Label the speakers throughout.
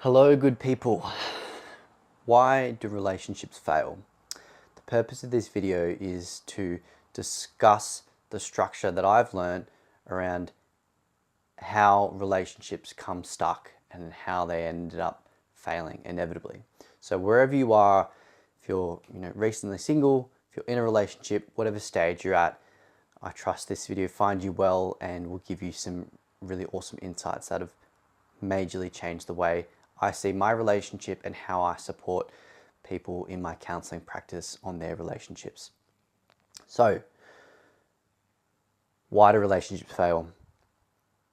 Speaker 1: Hello, good people. Why do relationships fail? The purpose of this video is to discuss the structure that I've learned around how relationships come stuck and how they ended up failing inevitably. So wherever you are, if you're recently single, if you're in a relationship, whatever stage you're at, I trust this video finds you well and will give you some really awesome insights that have majorly changed the way I see my relationship and how I support people in my counseling practice on their relationships. So, why do relationships fail?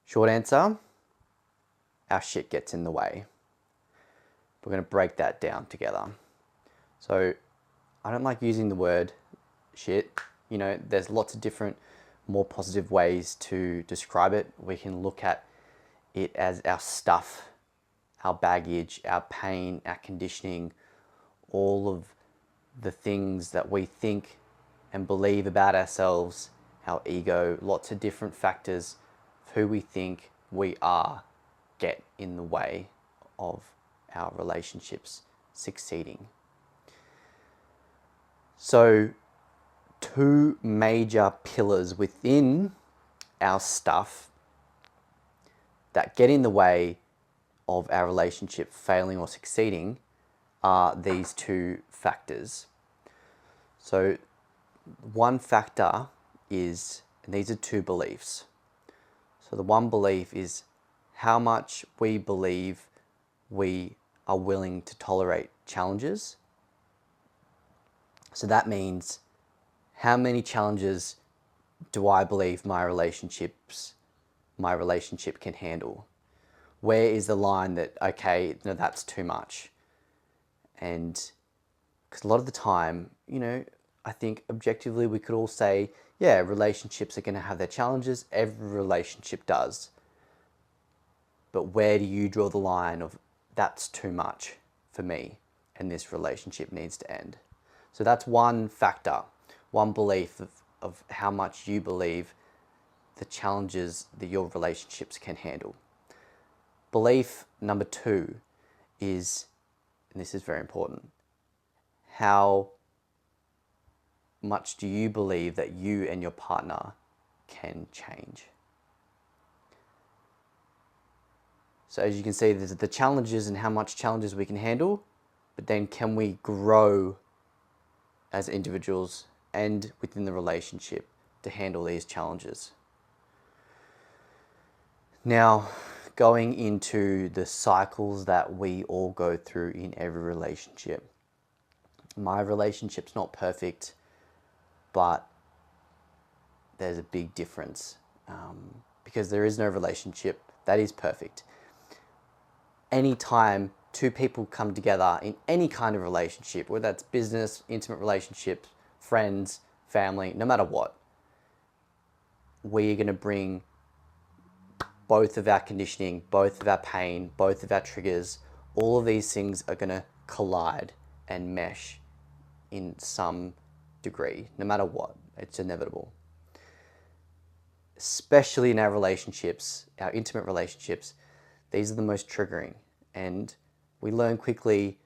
Speaker 1: Short answer, our shit gets in the way. We're going to break that down together. So, I don't like using the word shit. There's lots of different, more positive ways to describe it. We can look at it as our stuff, our baggage, our pain, our conditioning, all of the things that we think and believe about ourselves, our ego, lots of different factors of who we think we are get in the way of our relationships succeeding. So, two major pillars within our stuff that get in the way of our relationship failing or succeeding are these two factors. So one factor is, and these are two beliefs. So the one belief is how much we believe we are willing to tolerate challenges. So that means how many challenges do I believe my relationship can handle? Where is the line that, okay, no, that's too much? And because a lot of the time, I think objectively we could all say, yeah, relationships are going to have their challenges. Every relationship does. But where do you draw the line of that's too much for me and this relationship needs to end? So that's one factor, one belief of how much you believe the challenges that your relationships can handle. Belief number two is, and this is very important, how much do you believe that you and your partner can change? So as you can see, there's the challenges and how much challenges we can handle, but then can we grow as individuals and within the relationship to handle these challenges? Now, going into the cycles that we all go through in every relationship. My relationship's not perfect, but there's a big difference because there is no relationship that is perfect. Anytime two people come together in any kind of relationship, whether that's business, intimate relationships, friends, family, no matter what, we're going to bring both of our conditioning, both of our pain, both of our triggers, all of these things are going to collide and mesh in some degree, no matter what. It's inevitable. Especially in our relationships, our intimate relationships, these are the most triggering. And we learn quickly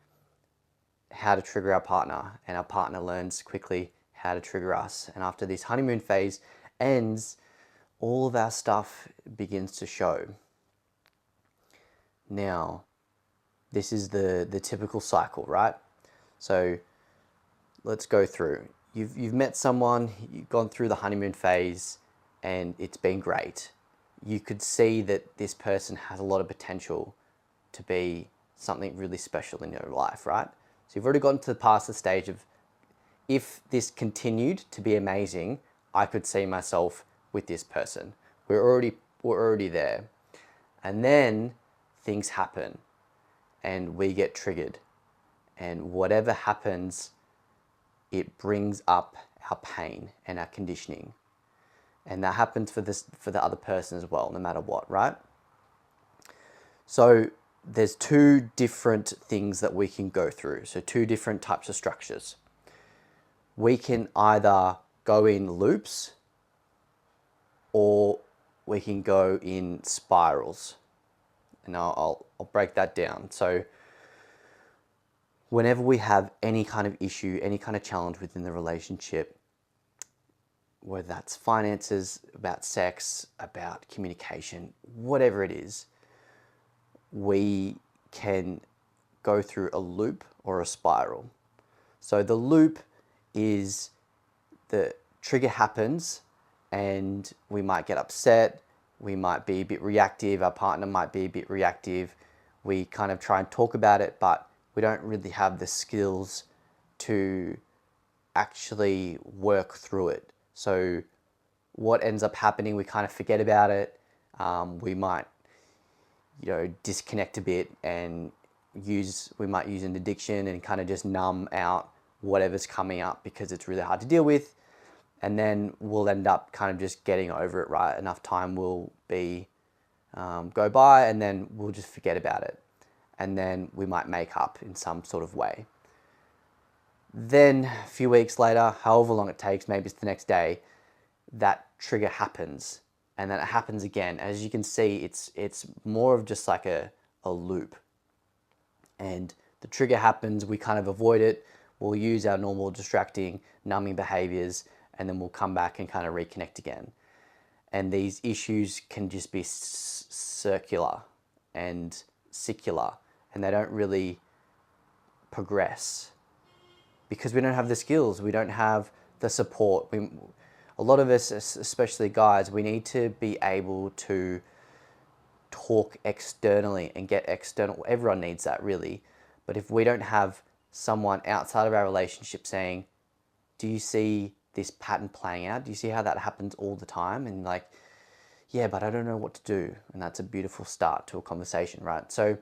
Speaker 1: how to trigger our partner, and our partner learns quickly how to trigger us. And after this honeymoon phase ends, all of our stuff begins to show. Now, this is the typical cycle, right? So let's go through. You've met someone, you've gone through the honeymoon phase, and it's been great. You could see that this person has a lot of potential to be something really special in your life, right? So you've already gotten to past the stage of, if this continued to be amazing, I could see myself with this person. We're already there. And then things happen and we get triggered. And whatever happens, it brings up our pain and our conditioning. And that happens for the other person as well, no matter what, right? So there's two different things that we can go through. So two different types of structures. We can either go in loops or we can go in spirals. And I'll I'll break that down. So whenever we have any kind of issue, any kind of challenge within the relationship, whether that's finances, about sex, about communication, whatever it is, we can go through a loop or a spiral. So the loop is the trigger happens and we might get upset, we might be a bit reactive, our partner might be a bit reactive, we kind of try and talk about it, but we don't really have the skills to actually work through it. So what ends up happening, we kind of forget about it. We might, disconnect a bit and we might use an addiction and kind of just numb out whatever's coming up because it's really hard to deal with. And then we'll end up kind of just getting over it, right? Enough time will be go by and then we'll just forget about it. And then we might make up in some sort of way. Then a few weeks later, however long it takes, maybe it's the next day, that trigger happens. And then it happens again. As you can see, it's more of just like a loop. And the trigger happens, we kind of avoid it. We'll use our normal distracting, numbing behaviors, and then we'll come back and kind of reconnect again. And these issues can just be circular and secular, and they don't really progress because we don't have the skills, we don't have the support. A lot of us, especially guys, we need to be able to talk externally and get external. Everyone needs that, really. But if we don't have someone outside of our relationship saying, do you see this pattern playing out? Do you see how that happens all the time? And like, yeah, but I don't know what to do. And that's a beautiful start to a conversation, right? So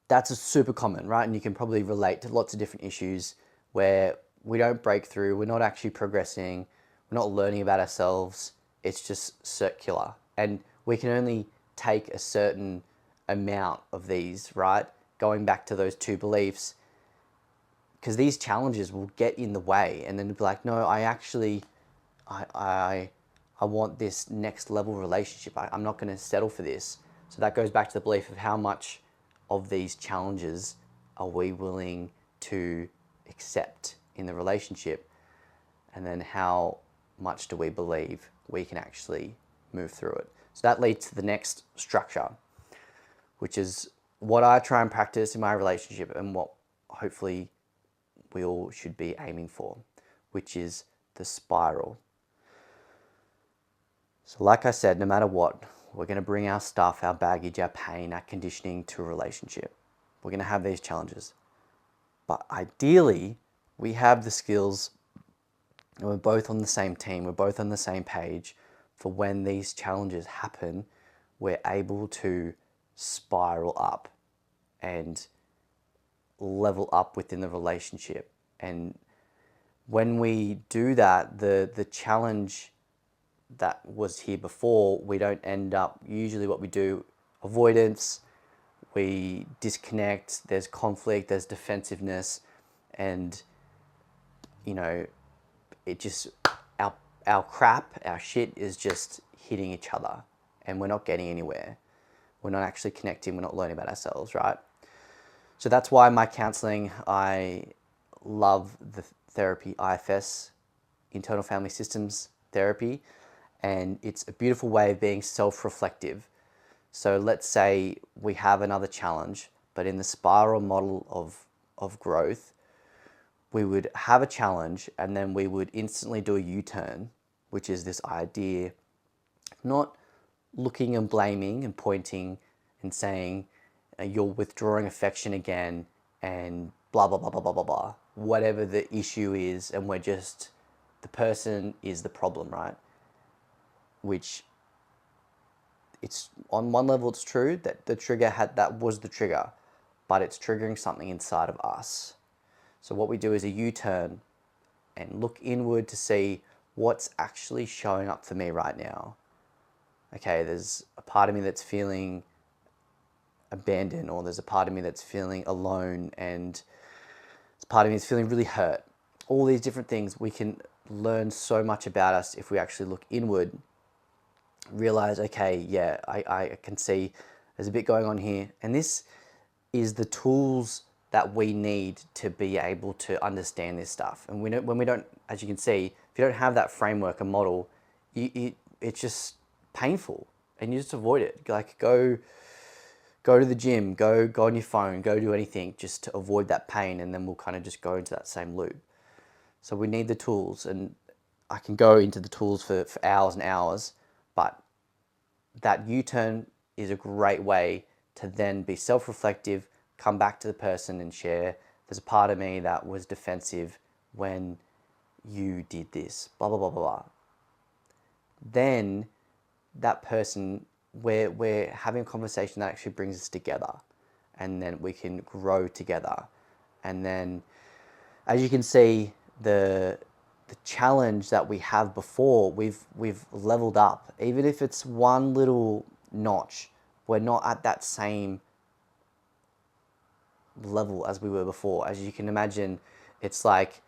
Speaker 1: that's a super common, right? And you can probably relate to lots of different issues where we don't break through, we're not actually progressing, we're not learning about ourselves, it's just circular. And we can only take a certain amount of these, right? Going back to those two beliefs, because these challenges will get in the way, and then you'll be like, no, I want this next level relationship. I'm not going to settle for this. So that goes back to the belief of how much of these challenges are we willing to accept in the relationship, and then how much do we believe we can actually move through it. So that leads to the next structure, which is what I try and practice in my relationship and what hopefully we all should be aiming for, which is the spiral. So like I said, no matter what, we're going to bring our stuff, our baggage, our pain, our conditioning to a relationship. We're going to have these challenges. But ideally, we have the skills and we're both on the same team, we're both on the same page for when these challenges happen, we're able to spiral up and level up within the relationship. And when we do that, the challenge that was here before, we don't end up, usually what we do, avoidance, we disconnect, there's conflict, there's defensiveness, and it just, our crap, our shit is just hitting each other and we're not getting anywhere. We're not actually connecting, we're not learning about ourselves, right? So that's why my counseling, I love the therapy IFS, Internal Family Systems Therapy, and it's a beautiful way of being self-reflective. So let's say we have another challenge, but in the spiral model of growth, we would have a challenge and then we would instantly do a U-turn, which is this idea, not looking and blaming and pointing and saying you're withdrawing affection again and blah, blah, blah, blah, blah, blah, blah, whatever the issue is, and we're just, the person is the problem, right? Which it's, on one level it's true that the trigger that was the trigger, but it's triggering something inside of us. So what we do is a U-turn and look inward to see what's actually showing up for me right now. Okay, there's a part of me that's feeling abandoned, or there's a part of me that's feeling alone, and this part of me is feeling really hurt. All these different things, we can learn so much about us if we actually look inward, realize, okay, yeah, I can see there's a bit going on here. And this is the tools that we need to be able to understand this stuff. And when we don't, as you can see, if you don't have that framework and model, it's just painful, and you just avoid it. Like go to the gym, go on your phone, go do anything just to avoid that pain, and then we'll kind of just go into that same loop. So we need the tools, and I can go into the tools for hours and hours, but that U-turn is a great way to then be self-reflective, come back to the person and share, there's a part of me that was defensive when you did this, blah, blah, blah, blah, blah. Then that person, we're having a conversation that actually brings us together, and then we can grow together. And then, as you can see, the challenge that we have before, we've leveled up. Even if it's one little notch, we're not at that same level as we were before. As you can imagine, it's like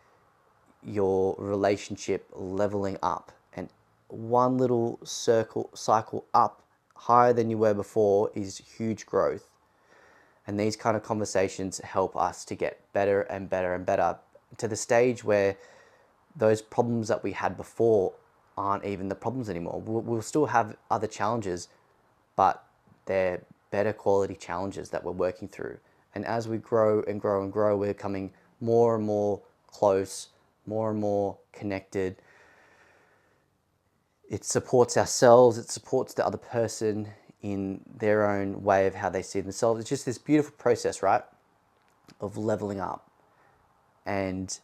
Speaker 1: your relationship leveling up, and one little cycle up higher than you were before is huge growth. And these kind of conversations help us to get better and better and better, to the stage where those problems that we had before aren't even the problems anymore. We'll still have other challenges, but they're better quality challenges that we're working through. And as we grow and grow and grow, we're becoming more and more close, more and more connected. It supports ourselves, it supports the other person in their own way of how they see themselves. It's just this beautiful process, right, of leveling up. And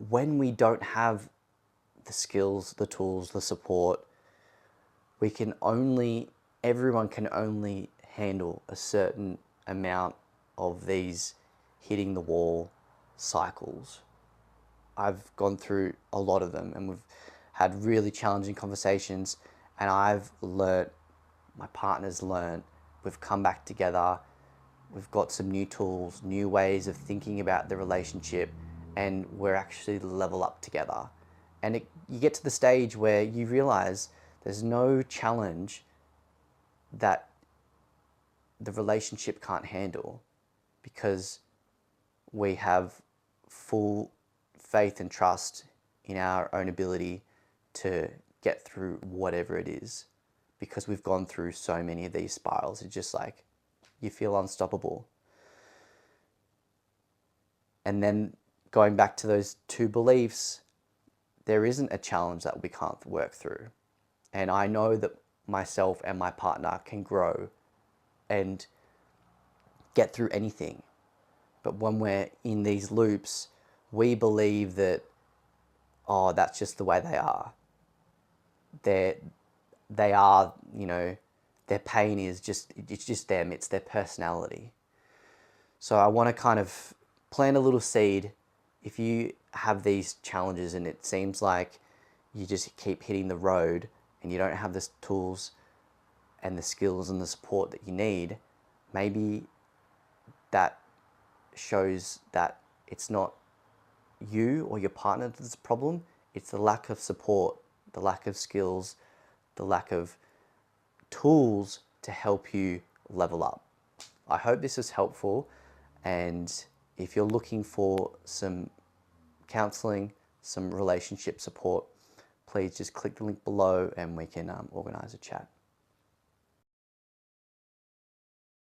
Speaker 1: when we don't have the skills, the tools, the support, everyone can only handle a certain amount of these hitting the wall cycles. I've gone through a lot of them, and we've had really challenging conversations, and I've learnt, my partner's learnt, we've come back together, we've got some new tools, new ways of thinking about the relationship, and we're actually level up together. And you get to the stage where you realize there's no challenge that the relationship can't handle, because we have full faith and trust in our own ability to get through whatever it is, because we've gone through so many of these spirals. It's just like you feel unstoppable. And then going back to those two beliefs, there isn't a challenge that we can't work through. And I know that myself and my partner can grow and get through anything. But when we're in these loops, we believe that, oh, that's just the way they are. They are, their pain is it's just them, it's their personality. So I want to kind of plant a little seed. If you have these challenges and it seems like you just keep hitting the road and you don't have the tools and the skills and the support that you need, maybe that shows that it's not you or your partner that's the problem, it's the lack of support, the lack of skills, the lack of tools to help you level up. I hope this is helpful, and if you're looking for some counseling, some relationship support, please just click the link below and we can organize a chat.